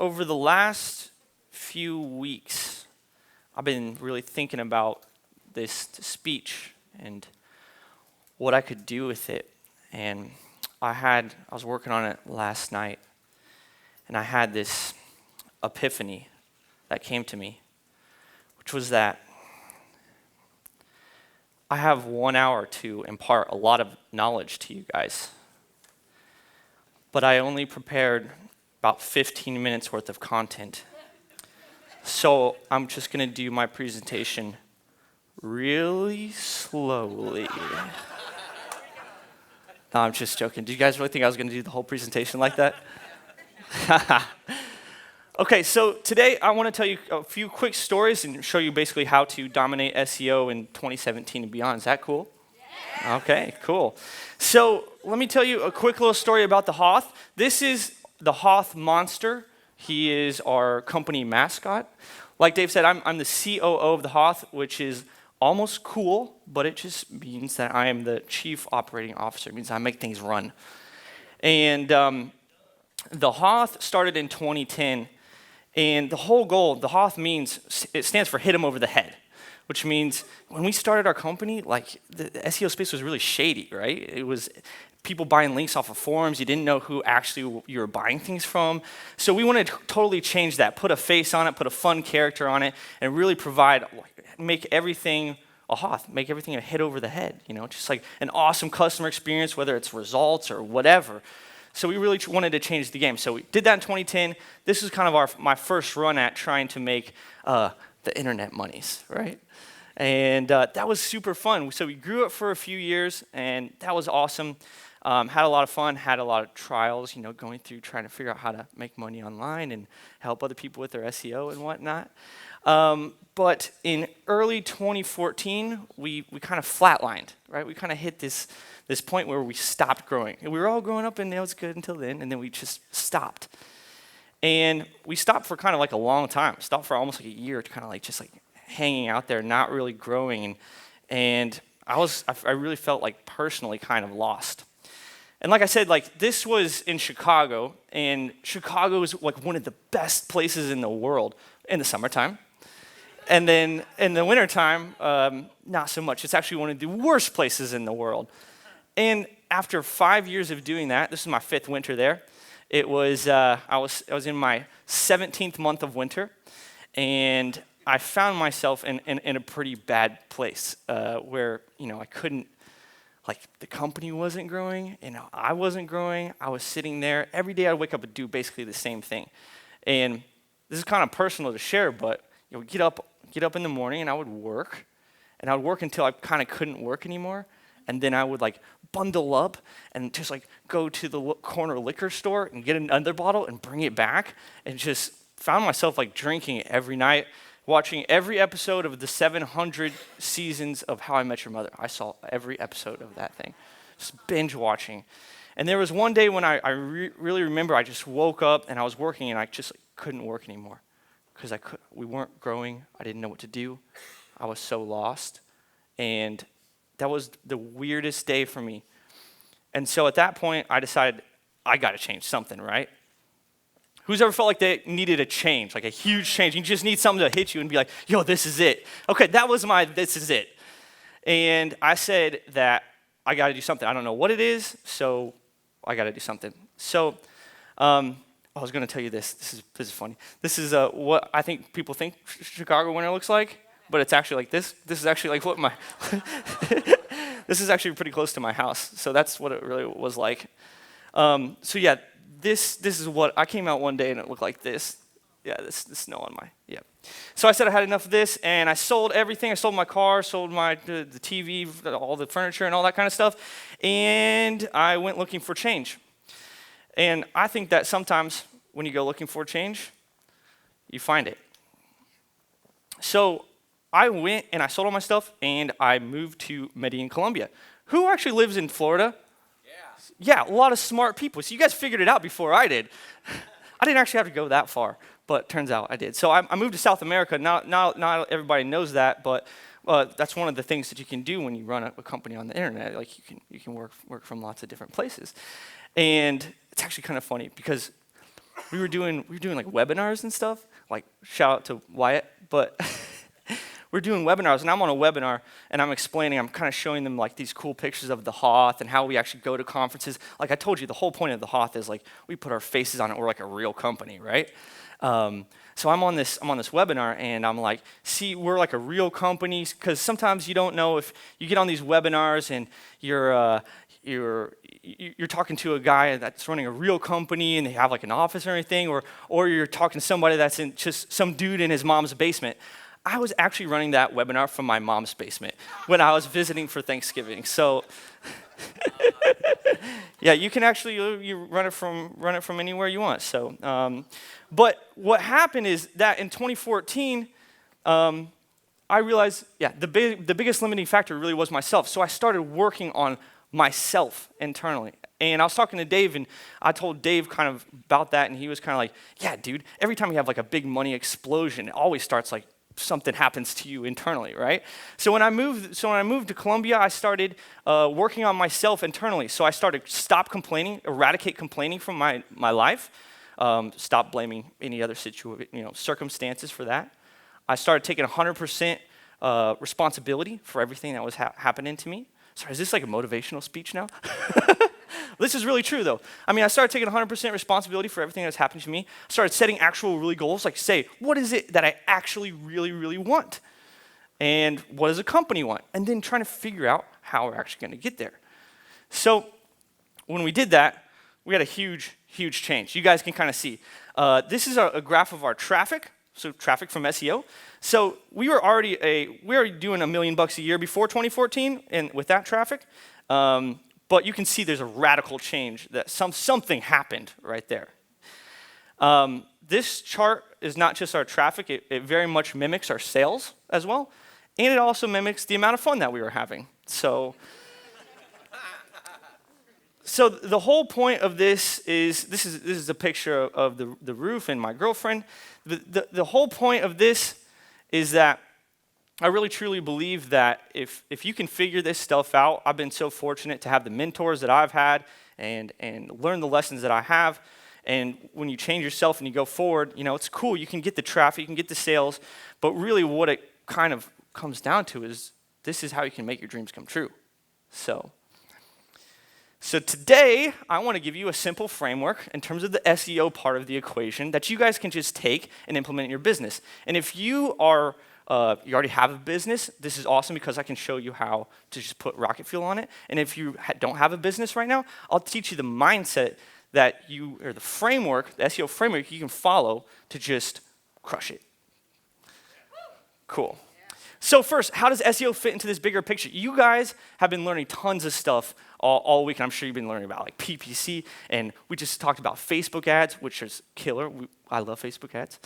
over the last few weeks, I've been really thinking about this speech and what I could do with it. And I was working on it last night, and I had this epiphany that came to me, which was that I have 1 hour to impart a lot of knowledge to you guys, but I only prepared about 15 minutes worth of content. So I'm just going to do my presentation really slowly. No, I'm just joking. Do you guys really think I was going to do the whole presentation like that? Okay, so today I want to tell you a few quick stories and show you basically how to dominate SEO in 2017 and beyond. Is that cool? Yeah. Okay, cool. So let me tell you a quick little story about the Hoth. This is the Hoth monster. He is our company mascot. Like Dave said, I'm the COO of The HOTH, which is almost cool, but it just means that I am the chief operating officer. It means I make things run. And the Hoth started in 2010. And the whole goal, the Hoth it stands for hit 'em over the head, which means when we started our company, like the SEO space was really shady, right? It was people buying links off of forums. You didn't know who actually you were buying things from. So we wanted to totally change that, put a face on it, put a fun character on it, and really make everything a Hoth, make everything a hit over the head, just like an awesome customer experience, whether it's results or whatever. So we really wanted to change the game. So we did that in 2010. This was kind of my first run at trying to make the internet monies, right? And that was super fun. So we grew it for a few years, and that was awesome. Had a lot of fun, had a lot of trials, going through trying to figure out how to make money online and help other people with their SEO and whatnot. But in early 2014, we kind of flatlined, right? We kind of hit this point where we stopped growing. And we were all growing up, and it was good until then, and then we just stopped. And we stopped for kind of like a long time. Stopped for almost like a year, kind of like just like hanging out there, not really growing. And I really felt like personally kind of lost. And like I said, like this was in Chicago, and Chicago is like one of the best places in the world in the summertime. And then in the wintertime, not so much. It's actually one of the worst places in the world. And after 5 years of doing that, this is my 5th winter there. It was I was in my 17th month of winter, and I found myself in a pretty bad place where I couldn't, like the company wasn't growing, I wasn't growing. I was sitting there every day. I'd wake up and do basically the same thing. And this is kind of personal to share, but get up in the morning and I would work, and I would work until I kind of couldn't work anymore. And then I would like bundle up and just like go to the corner liquor store and get another bottle and bring it back, and just found myself like drinking every night, watching every episode of the 700 seasons of How I Met Your Mother. I saw every episode of that thing, just binge watching. And there was one day when I really remember I just woke up and I was working and I just couldn't work anymore because we weren't growing. I didn't know what to do. I was so lost. And that was the weirdest day for me. And so at that point, I decided I got to change something, right? Who's ever felt like they needed a change, like a huge change? You just need something to hit you and be like, yo, this is it. Okay, that was this is it. And I said that I got to do something. I don't know what it is, so I got to do something. So I was going to tell you this. This is funny. This is what I think people think Chicago winter looks like. But it's actually like this. This is actually like what this is actually pretty close to my house. So that's what it really was like. So yeah, this is what, I came out one day and it looked like this. Yeah, this snow on yeah. So I said I had enough of this, and I sold everything. I sold my car, sold the TV, all the furniture and all that kind of stuff. And I went looking for change. And I think that sometimes when you go looking for change, you find it. So I went and I sold all my stuff, and I moved to Medellin, Colombia. Who actually lives in Florida? Yeah, a lot of smart people. So you guys figured it out before I did. I didn't actually have to go that far, but turns out I did. So I moved to South America. Not everybody knows that, but that's one of the things that you can do when you run a company on the internet. Like you can work from lots of different places. And it's actually kind of funny because we were doing like webinars and stuff. Like shout out to Wyatt, but we're doing webinars, and I'm on a webinar, and I'm kind of showing them like these cool pictures of the HOTH and how we actually go to conferences. Like I told you, the whole point of the HOTH is like we put our faces on it. We're like a real company, right? So I'm on this webinar, and I'm like, see, we're like a real company, because sometimes you don't know if you get on these webinars and you're talking to a guy that's running a real company and they have like an office or anything, or you're talking to somebody that's in just some dude in his mom's basement. I was actually running that webinar from my mom's basement when I was visiting for Thanksgiving. So yeah, you can actually you run it from anywhere you want. So, but what happened is that in 2014, I realized, the biggest limiting factor really was myself. So I started working on myself internally. And I was talking to Dave, and I told Dave kind of about that, and he was kind of like, yeah, dude, every time you have like a big money explosion, it always starts like something happens to you internally, right? So when I moved to Colombia, I started working on myself internally. So I started eradicate complaining from my life, stop blaming any other circumstances for that. I started taking 100% responsibility for everything that was happening to me. Sorry, is this like a motivational speech now? This is really true, though. I mean, I started taking 100% responsibility for everything that's happened to me. I started setting actual really goals, like say, what is it that I actually really, really want? And what does a company want? And then trying to figure out how we're actually going to get there. So when we did that, we had a huge, huge change. You guys can kind of see. This is a graph of our traffic, so traffic from SEO. So we were already doing $1 million a year before 2014, and with that traffic. But you can see there's a radical change, that something happened right there. This chart is not just our traffic, it very much mimics our sales as well, and it also mimics the amount of fun that we were having. So the whole point of this is a picture of the roof and my girlfriend. The whole point of this is that I really truly believe that if you can figure this stuff out, I've been so fortunate to have the mentors that I've had and learn the lessons that I have. And when you change yourself and you go forward, it's cool. You can get the traffic, you can get the sales, but really what it kind of comes down to is this is how you can make your dreams come true. So today, I want to give you a simple framework in terms of the SEO part of the equation that you guys can just take and implement in your business. And if you already have a business, this is awesome because I can show you how to just put rocket fuel on it. And if you don't have a business right now, I'll teach you the mindset or the framework, the SEO framework you can follow to just crush it. Cool. So first, how does SEO fit into this bigger picture? You guys have been learning tons of stuff all week, and I'm sure you've been learning about like PPC, and we just talked about Facebook ads, which is killer. I love Facebook ads.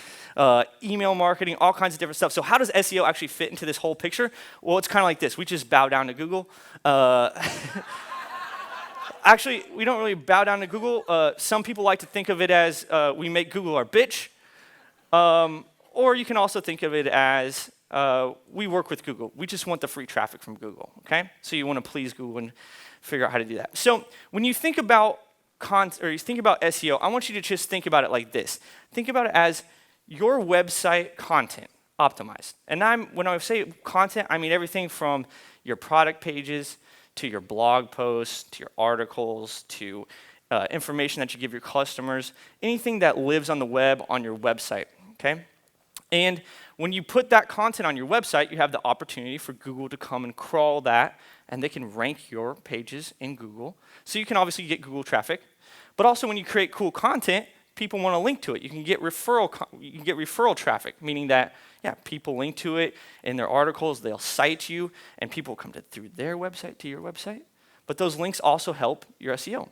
Email marketing, all kinds of different stuff. So how does SEO actually fit into this whole picture? Well, it's kind of like this. We just bow down to Google. Actually, we don't really bow down to Google. Some people like to think of it as we make Google our bitch. Or you can also think of it as we work with Google. We just want the free traffic from Google, okay? So you want to please Google and figure out how to do that. So when you think about you think about SEO, I want you to just think about it like this. Think about it as your website content optimized. And when I say content, I mean everything from your product pages to your blog posts, to your articles, to information that you give your customers, anything that lives on the web on your website, okay? And when you put that content on your website, you have the opportunity for Google to come and crawl that, and they can rank your pages in Google. So you can obviously get Google traffic, but also when you create cool content, people want to link to it. You can get referral traffic, meaning that people link to it in their articles, they'll cite you, and people come through their website to your website. But those links also help your SEO.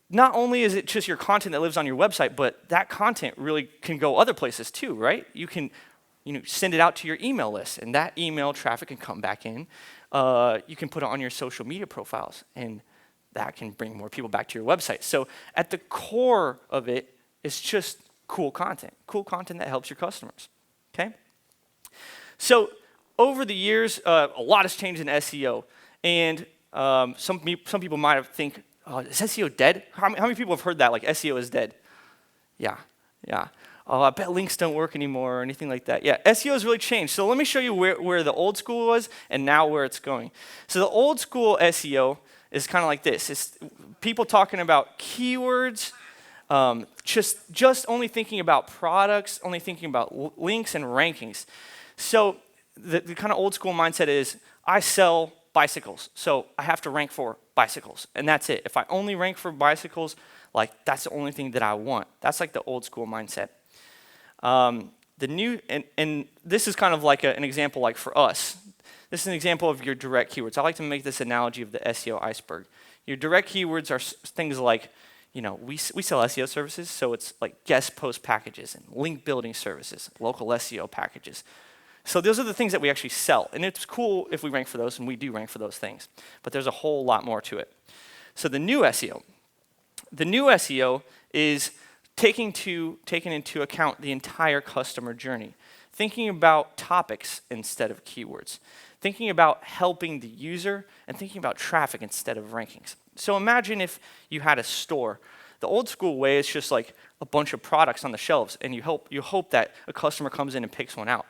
Not only is it just your content that lives on your website, but that content really can go other places too, right? You can send it out to your email list, and that email traffic can come back in. You can put it on your social media profiles, and that can bring more people back to your website. So at the core of it is just cool content that helps your customers, okay? So over the years, a lot has changed in SEO, and some people might think, is SEO dead? How many people have heard that, like SEO is dead? Yeah, yeah. Oh, I bet links don't work anymore or anything like that. Yeah, SEO has really changed. So let me show you where the old school was and now where it's going. So the old school SEO is kind of like this. It's people talking about keywords, just only thinking about products, only thinking about links and rankings. So the kind of old school mindset is, I sell bicycles, so I have to rank for bicycles, and that's it. If I only rank for bicycles, like that's the only thing that I want. That's like the old school mindset. The new, and this is kind of like an example like for us. This is an example of your direct keywords. I like to make this analogy of the SEO iceberg. Your direct keywords are things like, we sell SEO services, so it's like guest post packages and link building services, local SEO packages. So those are the things that we actually sell, and it's cool if we rank for those, and we do rank for those things. But there's a whole lot more to it. So the new SEO is taking into account the entire customer journey, thinking about topics instead of keywords, thinking about helping the user, and thinking about traffic instead of rankings. So imagine if you had a store. The old school way is just like a bunch of products on the shelves, and you hope that a customer comes in and picks one out.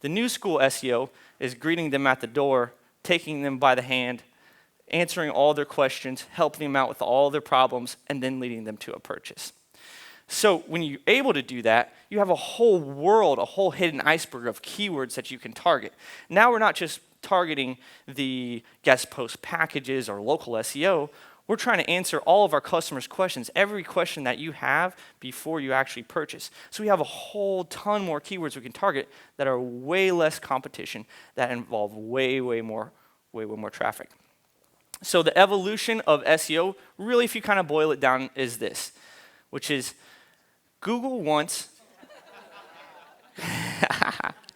The new school SEO is greeting them at the door, taking them by the hand, answering all their questions, helping them out with all their problems, and then leading them to a purchase. So when you're able to do that, you have a whole world, a whole hidden iceberg of keywords that you can target. Now we're not just targeting the guest post packages or local SEO. We're trying to answer all of our customers' questions, every question that you have before you actually purchase. So we have a whole ton more keywords we can target that are way less competition, that involve way more traffic. So the evolution of SEO, really if you kind of boil it down, is this, which is Google wants,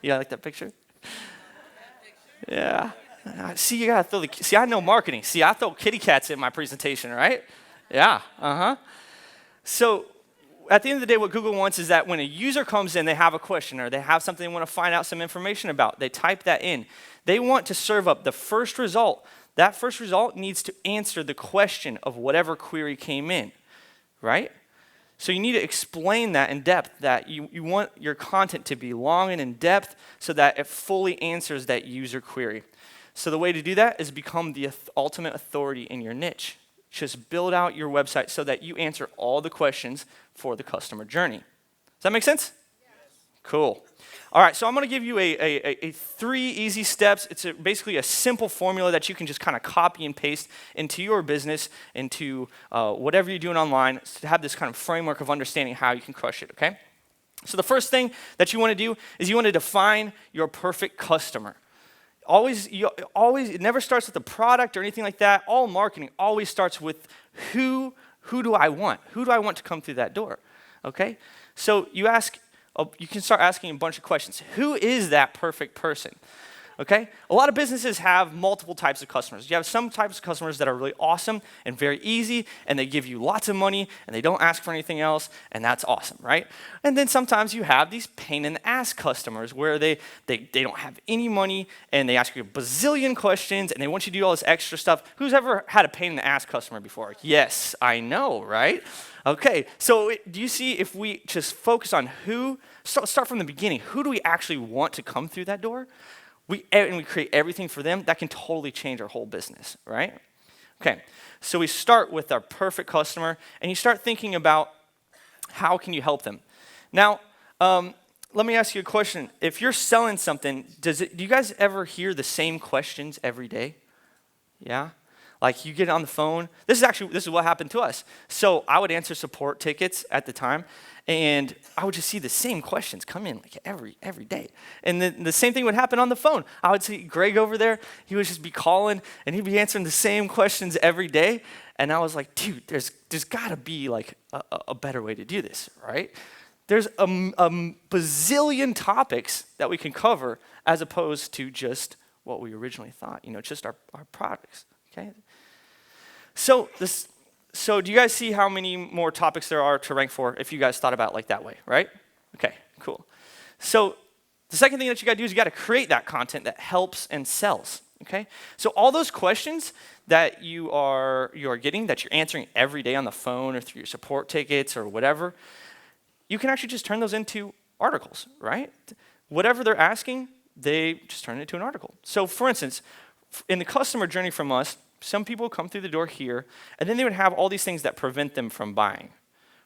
you like that picture? Yeah. See, you gotta throw see, I know marketing. See, I throw kitty cats in my presentation, right? Yeah, So at the end of the day, what Google wants is that when a user comes in, they have a question or they have something they want to find out some information about, they type that in. They want to serve up the first result. That first result needs to answer the question of whatever query came in, right? So you need to explain that in depth, that you want your content to be long and in depth so that it fully answers that user query. So the way to do that is become the ultimate authority in your niche. Just build out your website so that you answer all the questions for the customer journey. Does that make sense? Yes. Cool. All right, so I'm going to give you a 3 easy steps. It's basically a simple formula that you can just kind of copy and paste into your business, into whatever you're doing online, to have this kind of framework of understanding how you can crush it, okay? So the first thing that you want to do is you want to define your perfect customer. It never starts with a product or anything like that. All marketing always starts with who do I want? Who do I want to come through that door? Okay? So you can start asking a bunch of questions. Who is that perfect person? Okay? A lot of businesses have multiple types of customers. You have some types of customers that are really awesome and very easy, and they give you lots of money, and they don't ask for anything else, and that's awesome, right? And then sometimes you have these pain in the ass customers where they don't have any money, and they ask you a bazillion questions, and they want you to do all this extra stuff. Who's ever had a pain in the ass customer before? Yes, I know, right? Okay, so do you see if we just focus on start from the beginning, who do we actually want to come through that door? And we create everything for them, that can totally change our whole business, right? Okay, so we start with our perfect customer, and you start thinking about how can you help them. Now, let me ask you a question. If you're selling something, do you guys ever hear the same questions every day? Yeah? Like you get on the phone. This is what happened to us. So I would answer support tickets at the time, and I would just see the same questions come in like every day. And then the same thing would happen on the phone. I would see Greg over there. He would just be calling, and he'd be answering the same questions every day. And I was like, dude, there's got to be like a better way to do this, right? There's a bazillion topics that we can cover as opposed to just what we originally thought, just our products, okay? So do you guys see how many more topics there are to rank for if you guys thought about it like that way, right? Okay, cool. So the second thing that you got to do is you got to create that content that helps and sells, okay? So all those questions that you are getting, that you're answering every day on the phone or through your support tickets or whatever, you can actually just turn those into articles, right? Whatever they're asking, they just turn it into an article. So for instance, in the customer journey from us, some people come through the door here, and then they would have all these things that prevent them from buying,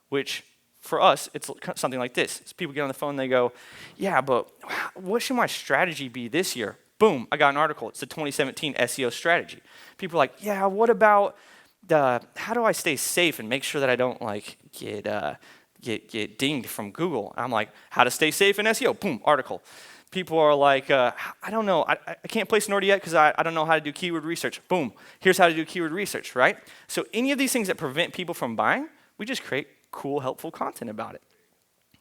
which for us, it's something like this. So people get on the phone and they go, yeah, but what should my strategy be this year? Boom, I got an article. It's the 2017 SEO strategy. People are like, yeah, what about how do I stay safe and make sure that I don't like get dinged from Google? I'm like, how to stay safe in SEO? Boom, article. People are like, I don't know, I can't place an order yet because I don't know how to do keyword research. Boom, here's how to do keyword research, right? So any of these things that prevent people from buying, we just create cool, helpful content about it,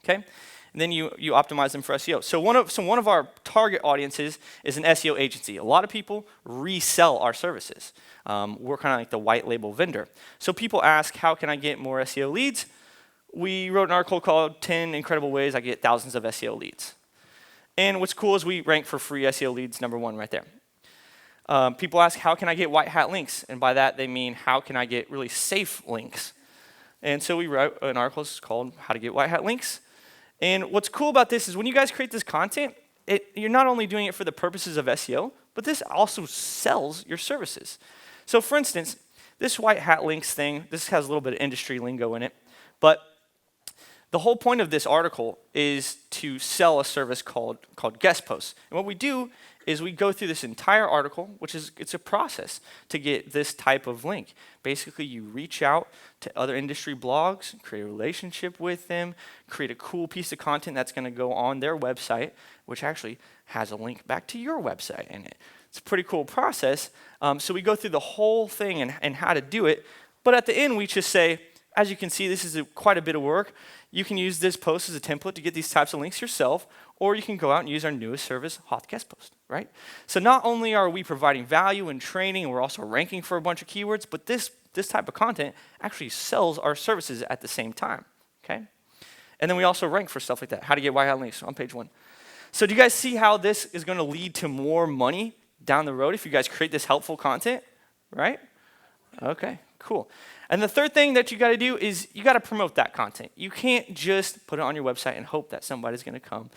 okay? And then you optimize them for SEO. So one of our target audiences is an SEO agency. A lot of people resell our services. We're kind of like the white label vendor. So people ask, how can I get more SEO leads? We wrote an article called 10 Incredible Ways I Get Thousands of SEO Leads. And what's cool is we rank for free SEO leads #1 right there. People ask, how can I get white hat links? And by that, they mean, how can I get really safe links? And so we wrote an article called How to Get White Hat Links. And what's cool about this is when you guys create this content, you're not only doing it for the purposes of SEO, but this also sells your services. So for instance, this white hat links thing, this has a little bit of industry lingo in it, but the whole point of this article is to sell a service called guest posts. And what we do is we go through this entire article, it's a process to get this type of link. Basically, you reach out to other industry blogs, create a relationship with them, create a cool piece of content that's going to go on their website, which actually has a link back to your website in it. It's a pretty cool process. So we go through the whole thing and how to do it. But at the end, we just say, as you can see, this is quite a bit of work. You can use this post as a template to get these types of links yourself, or you can go out and use our newest service, Hoth Guest Post, right? So not only are we providing value and training, and we're also ranking for a bunch of keywords, but this type of content actually sells our services at the same time, okay? And then we also rank for stuff like that, how to get white hat links on page 1. So do you guys see how this is going to lead to more money down the road if you guys create this helpful content, right? Okay, cool. And the third thing that you got to do is you got to promote that content. You can't just put it on your website and hope that somebody's going to come.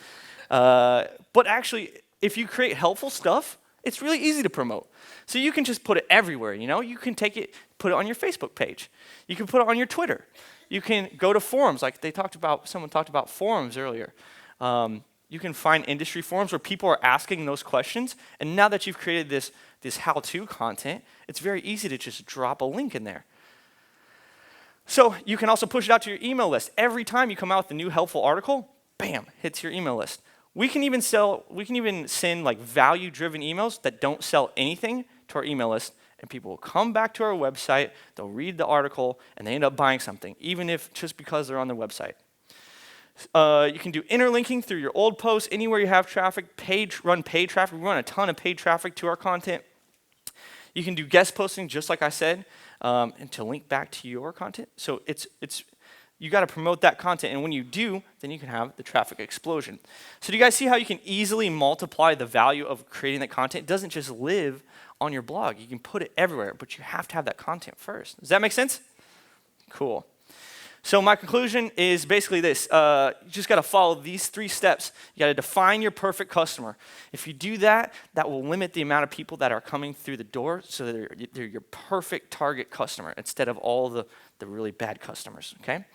But actually, if you create helpful stuff, it's really easy to promote. So you can just put it everywhere, you know? You can take it, put it on your Facebook page. You can put it on your Twitter. You can go to forums, like someone talked about forums earlier. You can find industry forums where people are asking those questions. And now that you've created this how-to content, it's very easy to just drop a link in there. So you can also push it out to your email list. Every time you come out with a new helpful article, bam, hits your email list. We can even send like value-driven emails that don't sell anything to our email list, and people will come back to our website, they'll read the article, and they end up buying something, even if just because they're on the website. You can do interlinking through your old posts, anywhere you have traffic, run paid traffic. We run a ton of paid traffic to our content. You can do guest posting, just like I said, and to link back to your content. So you got to promote that content, and when you do, then you can have the traffic explosion. So do you guys see how you can easily multiply the value of creating that content? It doesn't just live on your blog. You can put it everywhere, but you have to have that content first. Does that make sense? Cool. So my conclusion is basically this. You just got to follow these 3 steps. You got to define your perfect customer. If you do that, that will limit the amount of people that are coming through the door, so that they're your perfect target customer instead of all the really bad customers, okay? And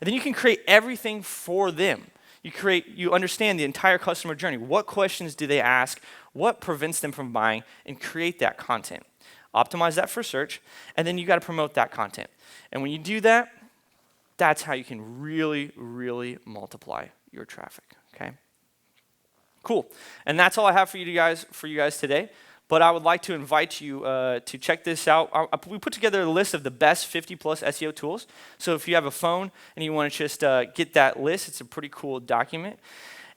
then you can create everything for them. You understand the entire customer journey. What questions do they ask? What prevents them from buying? And create that content. Optimize that for search, and then you got to promote that content. And when you do that, that's how you can really, really multiply your traffic, okay? Cool. And that's all I have for you guys today. But I would like to invite you to check this out. We put together a list of the best 50-plus SEO tools. So if you have a phone and you want to just get that list, it's a pretty cool document.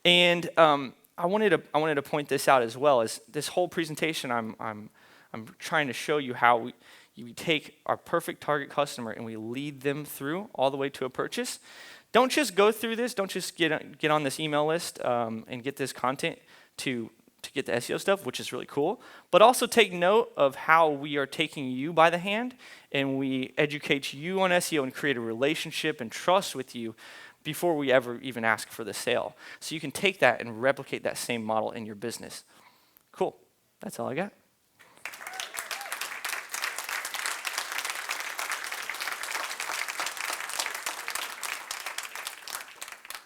And I wanted to point this out as well. As this whole presentation, I'm trying to show you how we take our perfect target customer and we lead them through all the way to a purchase. Don't just go through this. Don't just get on this email list and get this content to get the SEO stuff, which is really cool. But also take note of how we are taking you by the hand and we educate you on SEO and create a relationship and trust with you before we ever even ask for the sale. So you can take that and replicate that same model in your business. Cool. That's all I got.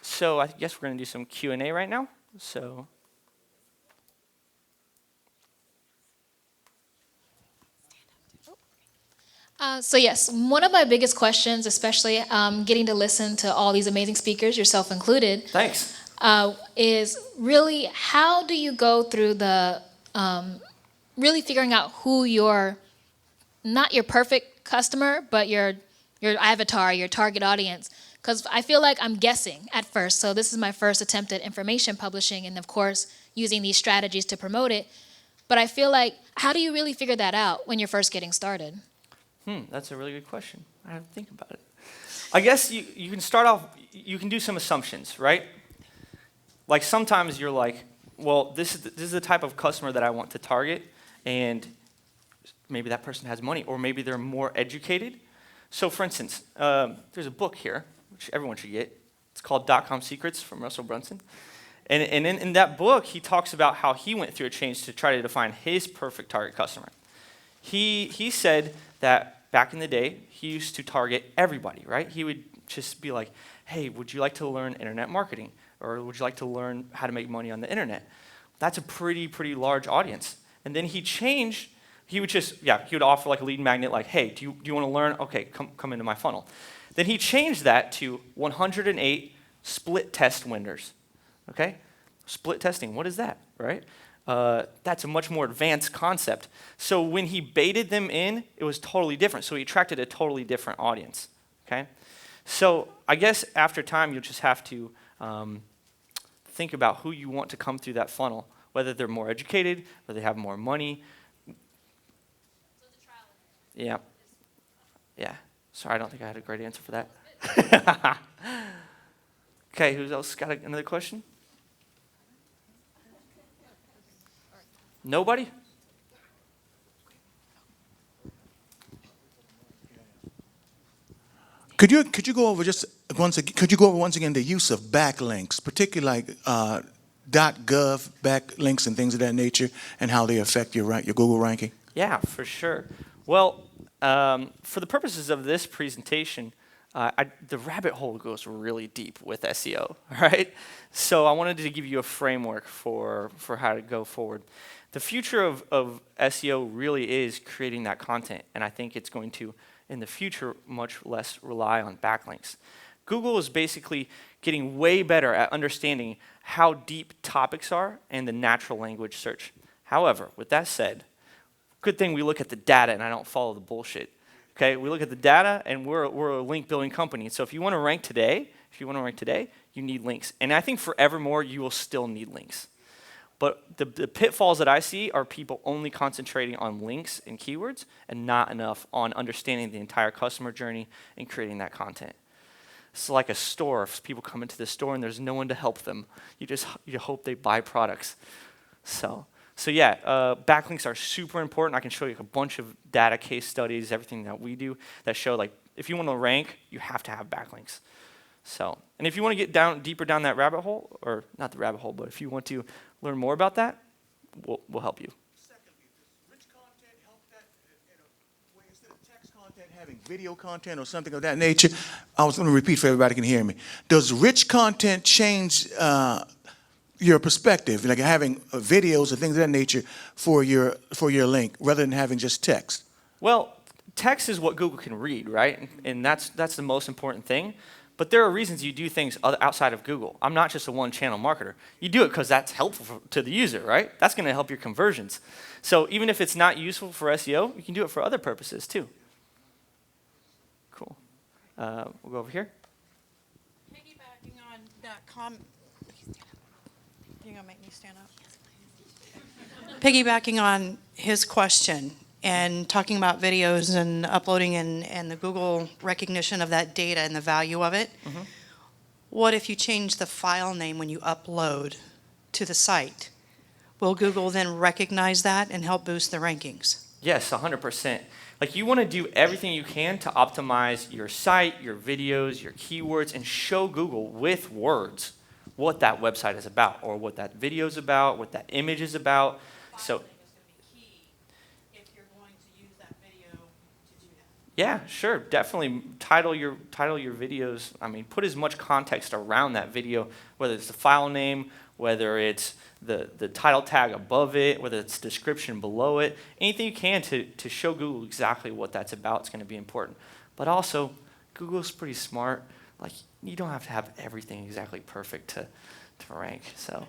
So I guess we're going to do some Q&A right now. So So yes, one of my biggest questions, especially getting to listen to all these amazing speakers, yourself included, thanks. is really how do you go through the really figuring out who your, not your perfect customer, but your avatar, your target audience. Because I feel like I'm guessing at first. So this is my first attempt at information publishing, and of course using these strategies to promote it. But I feel like, how do you really figure that out when you're first getting started? That's a really good question. I have to think about it. I guess you can start off, you can do some assumptions, right? Like sometimes you're like, well, this is the type of customer that I want to target, and maybe that person has money, or maybe they're more educated. So for instance, there's a book here, which everyone should get. It's called .com Secrets from Russell Brunson. And in that book, he talks about how he went through a change to try to define his perfect target customer. He said that back in the day, he used to target everybody, right? He would just be like, hey, would you like to learn internet marketing? Or would you like to learn how to make money on the internet? That's a pretty large audience. And then he changed, he would offer like a lead magnet, like, hey, do you want to learn? Okay, come into my funnel. Then he changed that to 108 split test winners, okay? Split testing, what is that, right? That's a much more advanced concept. So when he baited them in, it was totally different. So he attracted a totally different audience, okay? So I guess after time, you'll just have to think about who you want to come through that funnel, whether they're more educated, whether they have more money. So the trial and error. Yeah. Sorry, I don't think I had a great answer for that. Okay, who else got another question? Nobody? Could you go over once again the use of backlinks, particularly like .gov backlinks and things of that nature, and how they affect your Google ranking? Yeah, for sure. Well, for the purposes of this presentation, the rabbit hole goes really deep with SEO, right? So I wanted to give you a framework for how to go forward. The future of SEO really is creating that content, and I think it's going to, in the future, much less rely on backlinks. Google is basically getting way better at understanding how deep topics are and the natural language search. However, with that said, good thing we look at the data and I don't follow the bullshit. Okay, we look at the data and we're a link building company. So if you want to rank today, you need links. And I think forevermore you will still need links. But the pitfalls that I see are people only concentrating on links and keywords and not enough on understanding the entire customer journey and creating that content. It's like a store. If people come into the store and there's no one to help them, you hope they buy products. So yeah, backlinks are super important. I can show you a bunch of data case studies, everything that we do that show like if you want to rank, you have to have backlinks. So, and if you want to get deeper down that rabbit hole, or not the rabbit hole, but if you want to learn more about that, we'll help you. Secondly, does rich content help that in a way instead of text content having video content or something of that nature? I was going to repeat for everybody can hear me. Does rich content change your perspective, like having videos or things of that nature for your link rather than having just text? Well, text is what Google can read, right? And that's the most important thing. But there are reasons you do things outside of Google. I'm not just a one-channel marketer. You do it because that's helpful to the user, right? That's going to help your conversions. So even if it's not useful for SEO, you can do it for other purposes too. Cool. We'll go over here. Piggybacking on that comment, you're gonna make me stand up. Piggybacking on his question and talking about videos and uploading and the Google recognition of that data and the value of it. Mm-hmm. What if you change the file name when you upload to the site? Will Google then recognize that and help boost the rankings? Yes, 100%. Like you want to do everything you can to optimize your site, your videos, your keywords, and show Google with words what that website is about, or what that video is about, what that image is about. So yeah, sure, definitely title your videos. I mean, put as much context around that video, whether it's the file name, whether it's the title tag above it, whether it's description below it, anything you can to show Google exactly what that's about is going to be important. But also, Google's pretty smart. Like, you don't have to have everything exactly perfect to rank. So,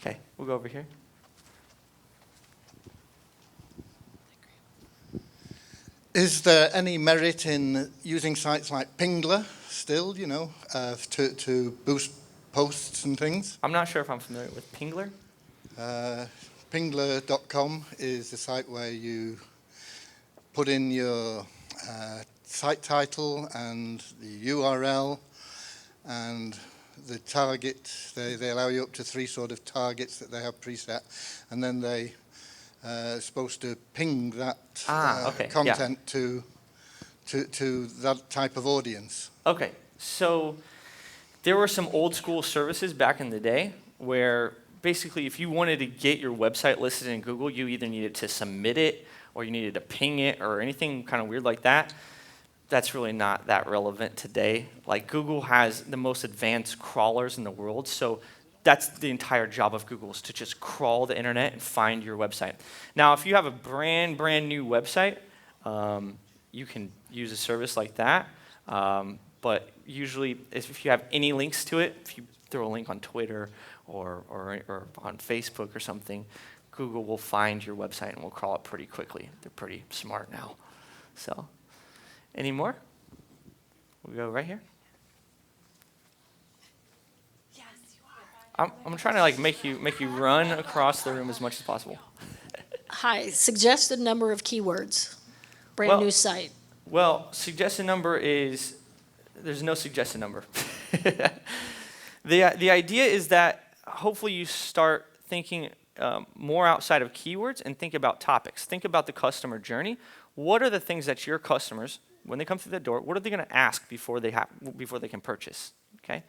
okay, we'll go over here. Is there any merit in using sites like Bingler still, to boost posts and things? I'm not sure if I'm familiar with Bingler. Bingler.com is a site where you put in your site title and the URL and the target. They allow you up to 3 sort of targets that they have preset, and then they supposed to ping that content to that type of audience. Okay, so there were some old school services back in the day where basically if you wanted to get your website listed in Google, you either needed to submit it or you needed to ping it or anything kind of weird like that. That's really not that relevant today. Like Google has the most advanced crawlers in the world, so that's the entire job of Google, is to just crawl the internet and find your website. Now, if you have a brand new website, you can use a service like that. But usually, if you have any links to it, if you throw a link on Twitter or on Facebook or something, Google will find your website and will crawl it pretty quickly. They're pretty smart now. So, any more? We'll go right here. I'm trying to like make you run across the room as much as possible. Hi, suggested number of keywords. Brand new site. Well, suggested number is, there's no suggested number. The idea is that hopefully you start thinking more outside of keywords and think about topics. Think about the customer journey. What are the things that your customers, when they come through the door, what are they going to ask before they can purchase? Okay.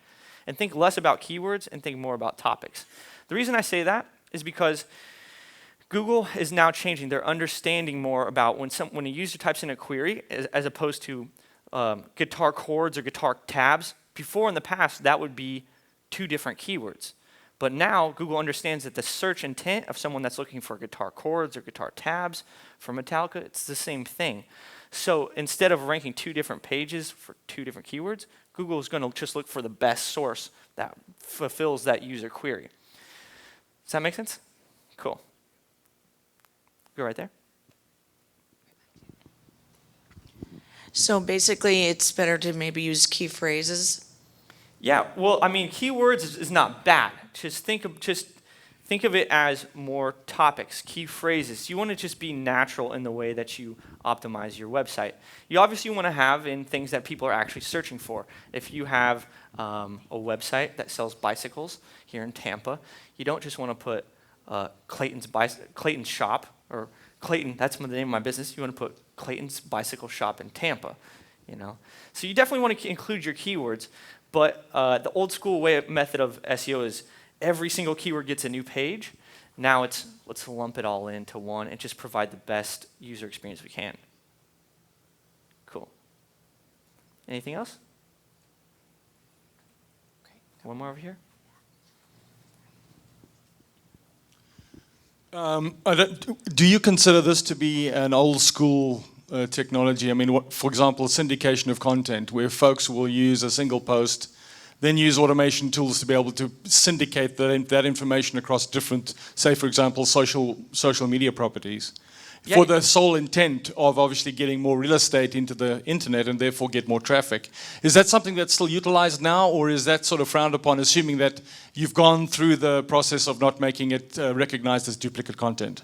And think less about keywords and think more about topics. The reason I say that is because Google is now changing. They're understanding more about when a user types in a query as opposed to guitar chords or guitar tabs. Before in the past, that would be 2 different keywords. But now Google understands that the search intent of someone that's looking for guitar chords or guitar tabs for Metallica, it's the same thing. So instead of ranking 2 different pages for 2 different keywords, Google is going to just look for the best source that fulfills that user query. Does that make sense? Cool. Go right there. So basically, it's better to maybe use key phrases. Yeah, well, I mean, keywords is not bad. Just think of it as more topics, key phrases. You want to just be natural in the way that you optimize your website. You obviously want to have in things that people are actually searching for. If you have a website that sells bicycles here in Tampa, you don't just want to put Clayton's shop, or Clayton, that's the name of my business. You want to put Clayton's bicycle shop in Tampa, So you definitely want to include your keywords, but the old school method of SEO is every single keyword gets a new page. Now let's lump it all into one and just provide the best user experience we can. Cool. Anything else? Okay. One more over here. Do you consider this to be an old school technology? I mean, for example, syndication of content, where folks will use a single post, then use automation tools to be able to syndicate that information across different, say, for example, social media properties, for the sole intent of obviously getting more real estate into the internet and therefore get more traffic. Is that something that's still utilized now, or is that sort of frowned upon, assuming that you've gone through the process of not making it recognized as duplicate content?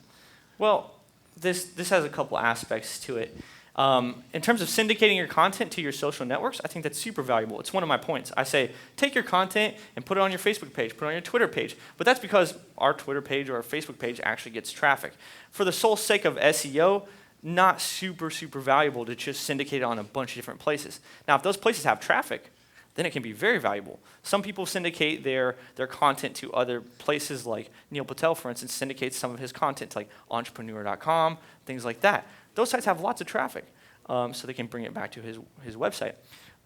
Well, this has a couple aspects to it. In terms of syndicating your content to your social networks, I think that's super valuable. It's one of my points. I say, take your content and put it on your Facebook page, put it on your Twitter page. But that's because our Twitter page or our Facebook page actually gets traffic. For the sole sake of SEO, not super, super valuable to just syndicate it on a bunch of different places. Now, if those places have traffic, then it can be very valuable. Some people syndicate their content to other places, like Neil Patel, for instance, syndicates some of his content to like entrepreneur.com, things like that. Those sites have lots of traffic, so they can bring it back to his website.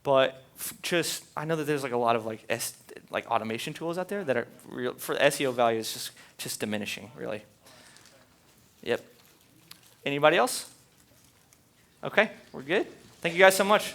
But I know that there's like a lot of like automation tools out there that are real, for SEO value is just diminishing, really. Yep. Anybody else? Okay, we're good. Thank you guys so much.